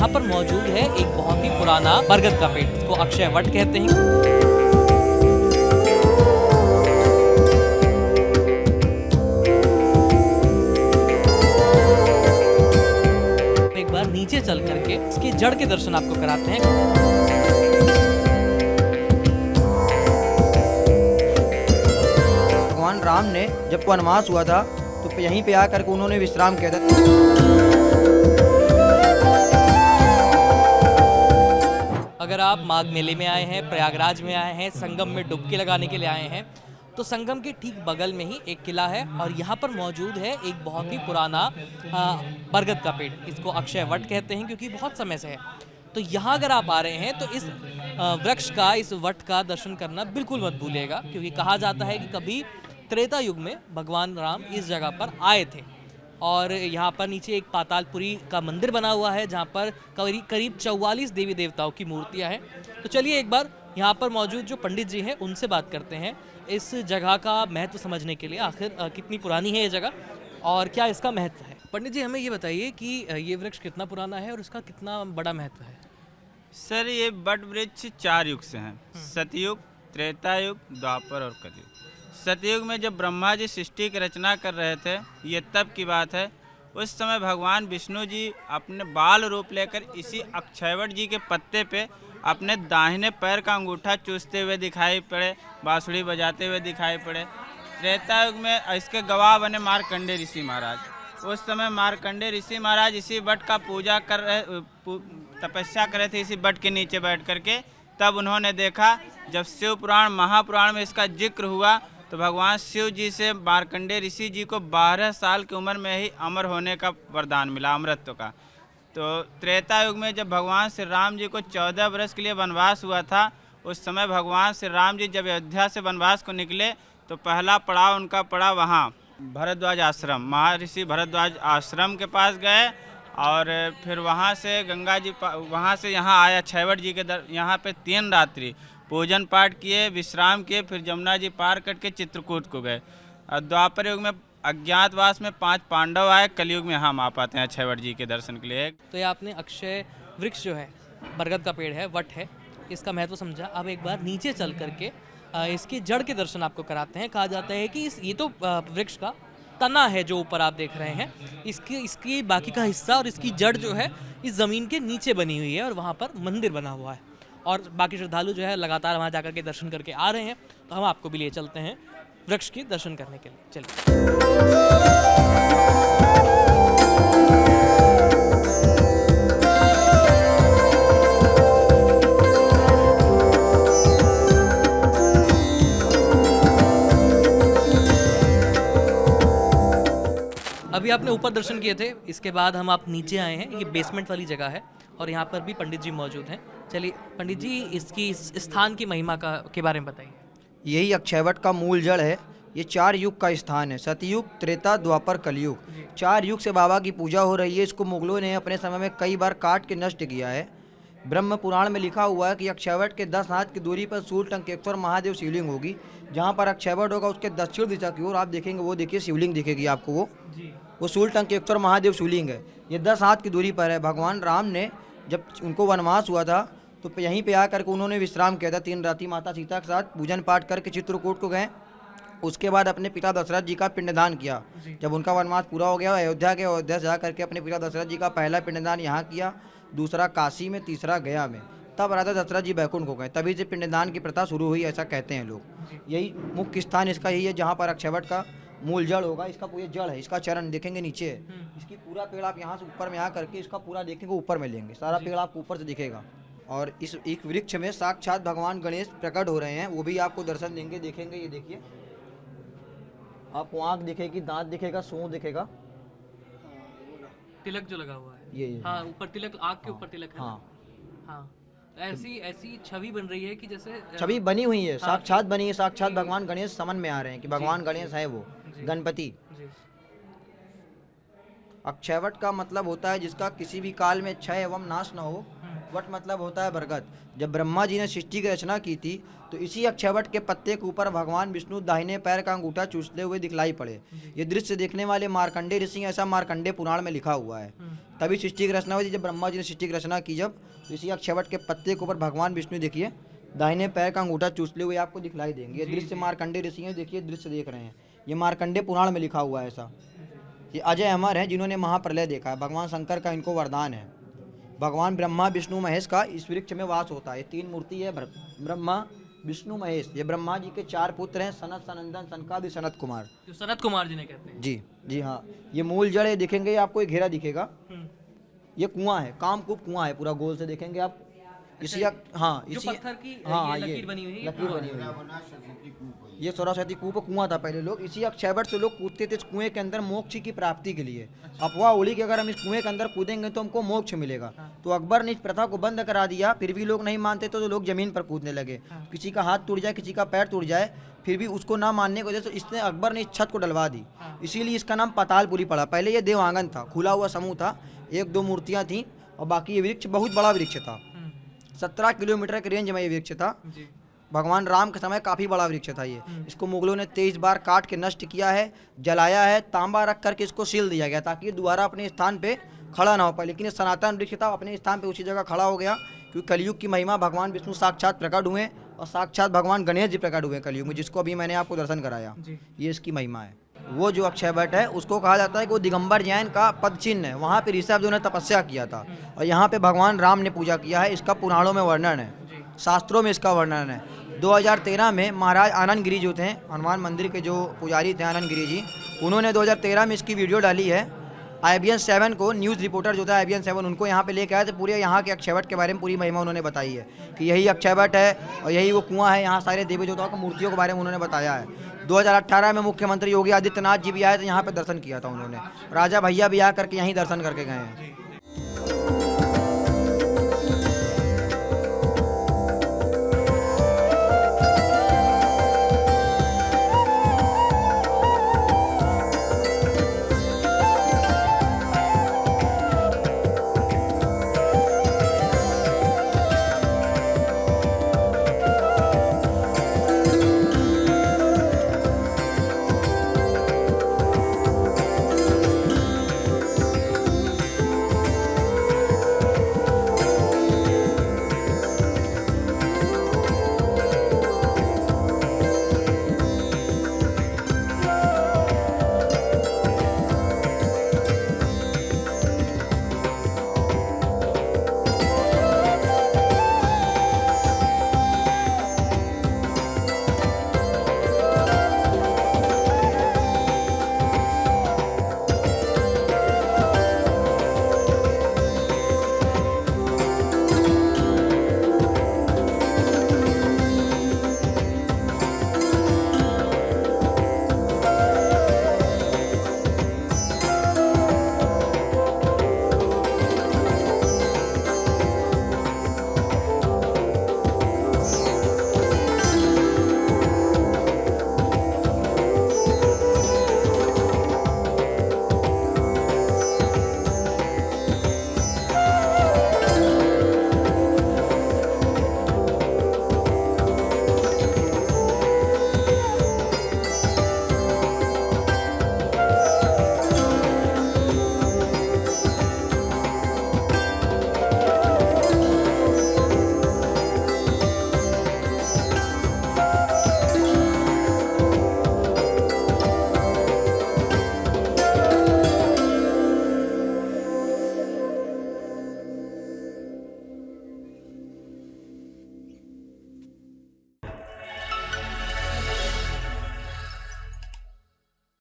यहाँ पर मौजूद है एक बहुत ही पुराना बरगद का पेड़, इसको अक्षय वट कहते हैं। एक बार नीचे चल करके इसकी जड़ के दर्शन आपको कराते हैं। भगवान राम ने जब वनवास हुआ था तो यहीं पे आकर के उन्होंने विश्राम किया था। अगर आप माघ मेले में आए हैं, प्रयागराज में आए हैं, संगम में डुबकी लगाने के लिए आए हैं, तो संगम के ठीक बगल में ही एक किला है और यहाँ पर मौजूद है एक बहुत ही पुराना बरगद का पेड़, इसको अक्षय वट कहते हैं क्योंकि बहुत समय से है। तो यहाँ अगर आप आ रहे हैं तो इस वृक्ष का, इस वट का दर्शन करना बिल्कुल मत भूलिएगा, क्योंकि कहा जाता है कि कभी त्रेता युग में भगवान राम इस जगह पर आए थे। और यहाँ पर नीचे एक पातालपुरी का मंदिर बना हुआ है जहाँ पर करीब 44 देवी देवताओं की मूर्तियाँ हैं। तो चलिए एक बार यहाँ पर मौजूद जो पंडित जी हैं उनसे बात करते हैं इस जगह का महत्व समझने के लिए, आखिर कितनी पुरानी है ये जगह और क्या इसका महत्व है। पंडित जी हमें ये बताइए कि ये वृक्ष कितना पुराना है और इसका कितना बड़ा महत्व है। सर ये बट वृक्ष 4 युग से हैं, सतयुग, त्रेता युग, द्वापर और कलयुग। सतयुग में जब ब्रह्मा जी सृष्टि की रचना कर रहे थे, ये तब की बात है, उस समय भगवान विष्णु जी अपने बाल रूप लेकर इसी अक्षयवट जी के पत्ते पे अपने दाहिने पैर का अंगूठा चूसते हुए दिखाई पड़े, बांसुरी बजाते हुए दिखाई पड़े। त्रेता युग में इसके गवाह बने मार्कंडेय ऋषि महाराज। उस समय मार्कंडेय ऋषि महाराज इसी वट का पूजा कर रहे, तपस्या कर रहे थे इसी वट के नीचे बैठ करके। तब उन्होंने देखा, जब शिव पुराण महापुराण में इसका जिक्र हुआ तो भगवान शिव जी से मार्कंडेय ऋषि जी को 12 साल की उम्र में ही अमर होने का वरदान मिला, अमरत्व का। तो त्रेता युग में जब भगवान श्री राम जी को 14 वर्ष के लिए वनवास हुआ था, उस समय भगवान श्री राम जी जब अयोध्या से वनवास को निकले तो पहला पड़ाव उनका पड़ा वहाँ भरद्वाज आश्रम, महर्षि भरद्वाज आश्रम के पास गए और फिर वहाँ से गंगा जी, वहाँ से यहाँ आया अक्षयवट जी के यहाँ पे 3 रात्रि पूजन पाठ किए, विश्राम किए, फिर जमुना जी पार करके चित्रकूट को गए। और द्वापर युग में अज्ञातवास में 5 पांडव आए, कलयुग में हम आ पाते हैं अक्षयवट जी के दर्शन के लिए। तो ये आपने अक्षय वृक्ष जो है, बरगद का पेड़ है, वट है, इसका महत्व समझा। अब एक बार नीचे चल करके इसकी जड़ के दर्शन आपको कराते हैं। कहा जाता है कि ये तो वृक्ष का तना है जो ऊपर आप देख रहे हैं, इसकी बाकी का हिस्सा और इसकी जड़ जो है इस ज़मीन के नीचे बनी हुई है और वहाँ पर मंदिर बना हुआ है और बाकी श्रद्धालु जो है लगातार वहाँ जाकर के दर्शन करके आ रहे हैं। तो हम आपको भी लिए चलते हैं वृक्ष के दर्शन करने के लिए। चलिए। अभी आपने ऊपर दर्शन किए थे, इसके बाद हम आप नीचे आए हैं। ये बेसमेंट वाली जगह है और यहाँ पर भी पंडित जी मौजूद हैं। चलिए पंडित जी, इसकी इस स्थान की महिमा के बारे में बताइए। यही अक्षयवट का मूल जड़ है। ये 4 युग का स्थान है, सतयुग, त्रेता, द्वापर, कलयुग। 4 युग से बाबा की पूजा हो रही है। इसको मुगलों ने अपने समय में कई बार काट के नष्ट किया है। ब्रह्म पुराण में लिखा हुआ है कि अक्षयवट के 10 हाथ की दूरी पर सूर्यटंकेश्वर महादेव शिवलिंग होगी। जहाँ पर अक्षयवट होगा उसके दक्षिण दिशा की ओर आप देखेंगे, वो देखिए शिवलिंग दिखेगी आपको, वो सूर्यटंकेश्वर महादेव शिवलिंग है। ये 10 हाथ की दूरी पर है। भगवान राम ने जब उनको वनवास हुआ था तो यहीं पे आकर के उन्होंने विश्राम किया था। 3 रात्रि माता सीता के साथ पूजन पाठ करके चित्रकूट को गए। उसके बाद अपने पिता दशरथ जी का पिंडदान किया। जब उनका वनवास पूरा हो गया, अयोध्या से जा करके अपने पिता दशरथ जी का पहला पिंडदान यहाँ किया, दूसरा काशी में, तीसरा गया में। तब राजा दशरथ जी बैकुंठ को गए। तभी से पिंडदान की प्रथा शुरू हुई, ऐसा कहते हैं लोग। यही मुख्य स्थान इसका यही है जहाँ पर अक्षयवट का मूल जड़ होगा। इसका पूरा जड़ है, इसका चरण देखेंगे नीचे है। इसकी पूरा पेड़ आप यहाँ से ऊपर में आ करके इसका पूरा देखेंगे, ऊपर में लेंगे, सारा पेड़ आपको ऊपर से दिखेगा। और इस एक वृक्ष में साक्षात भगवान गणेश प्रकट हो रहे हैं, वो भी आपको दर्शन देंगे, देखेंगे। ये देखिए, आपको आँख दिखेगी, दांत दिखेगा, सूंड दिखेगा, तिलक जो लगा हुआ है, ये हाँ, ऊपर तिलक, आँख के ऊपर तिलक है। हाँ हाँ, ऐसी छवि बन रही है कि जैसे छवि बनी हुई है, साक्षात बनी है। साक्षात भगवान गणेश समन में आ रहे हैं कि भगवान गणेश है वो, गणपति। अक्षयवट का मतलब होता है जिसका किसी भी काल में क्षय एवं नाश न हो, वट मतलब होता है बरगद। जब ब्रह्मा जी ने सृष्टि की रचना की थी तो इसी अक्षयवट के पत्ते के ऊपर भगवान विष्णु दाहिने पैर का अंगूठा चूसते हुए दिखलाई पड़े। ये दृश्य देखने वाले मार्कंडेय ऋषि हैं, ऐसा मार्कंडेय पुराण में लिखा हुआ है। तभी सृष्टि की रचना हुई। जब ब्रह्मा जी ने सृष्टि की रचना की, जब तो इसी अक्षयवट के पत्ते के ऊपर भगवान विष्णु देखिए दाहिने पैर का अंगूठा चूसते हुए आपको दिखलाई देंगे। ये दृश्य मार्कंडेय ऋषि हैं, देखिए दृश्य देख रहे हैं, ये मार्कंडेय पुराण में लिखा हुआ है ऐसा। ये अजय अमर हैं जिन्होंने महाप्रलय देखा है। भगवान शंकर का इनको वरदान है। भगवान ब्रह्मा विष्णु महेश का इस वृक्ष में वास होता है। 3 मूर्ति है, ब्रह्मा विष्णु महेश। ये ब्रह्मा जी के 4 पुत्र हैं, सनत, सनंदन, सनकादि, सनत कुमार। जो सनत कुमार जी ने कहते हैं। जी जी हाँ। ये मूल जड़ है, देखेंगे आपको एक घेरा दिखेगा, ये कुआं है, कामकूप कुआं है, पूरा गोल से देखेंगे आप। इसी हाँ जो इसी पत्थर की हाँ ये ये लकीर बनी हुई है। लकीर बनी हुई है। ये सरस्वती कूप कुआं था पहले। लोग इसी अक्षयवट से लोग कूदते थे इस कुएं के अंदर मोक्ष की प्राप्ति के लिए। अफवाह उड़ी कि अगर हम इस कुएं के अंदर कूदेंगे तो हमको मोक्ष मिलेगा। तो अकबर ने इस प्रथा को बंद करा दिया, फिर भी लोग नहीं मानते तो लोग जमीन पर कूदने लगे। किसी का हाथ टूट जाए, किसी का पैर टूट जाए, फिर भी उसको ना मानने की वजह से इसने अकबर ने इस छत को डलवा दी। इसीलिए इसका नाम पातालपुरी पड़ा। पहले ये देवांगन था, खुला हुआ समूह था, 1-2 मूर्तियाँ थीं और बाकी ये वृक्ष बहुत बड़ा वृक्ष था। 17 किलोमीटर के रेंज में ये वृक्ष था। भगवान राम के समय काफ़ी बड़ा वृक्ष था ये। इसको मुगलों ने 23 बार काट के नष्ट किया है, जलाया है, तांबा रख करके इसको सील दिया गया ताकि ये दोबारा अपने स्थान पे खड़ा ना हो पाए। लेकिन ये सनातन वृक्ष था, अपने स्थान पे उसी जगह खड़ा हो गया, क्योंकि कलयुग की महिमा भगवान विष्णु साक्षात प्रकट हुए और साक्षात भगवान गणेश जी प्रकट हुए कलयुग में, जिसको अभी मैंने आपको दर्शन कराया। ये इसकी महिमा है। वो जो अक्षयवट है उसको कहा जाता है कि वो दिगंबर जैन का पद चिन्ह है। वहाँ पे ऋषभ ने तपस्या किया था और यहाँ पे भगवान राम ने पूजा किया है। इसका पुराणों में वर्णन है, शास्त्रों में इसका वर्णन है। 2013 में महाराज आनंद गिरी जो थे, हनुमान मंदिर के जो पुजारी थे आनंद गिरी जी, उन्होंने 2013 में इसकी वीडियो डाली है। IBN 7 को न्यूज़ रिपोर्टर जो था IBN 7 उनको यहाँ पे लेके आए थे। पूरे यहाँ के अक्षयवट के बारे में पूरी महिमा उन्होंने बताई है कि यही अक्षयवट है और यही वो कुआं है। यहाँ सारे देवी देवताओं की मूर्तियों के बारे में उन्होंने बताया है। 2018 में मुख्यमंत्री योगी आदित्यनाथ जी भी आए थे, यहाँ पे दर्शन किया था उन्होंने। राजा भैया भी आ करके यहीं दर्शन करके गए हैं।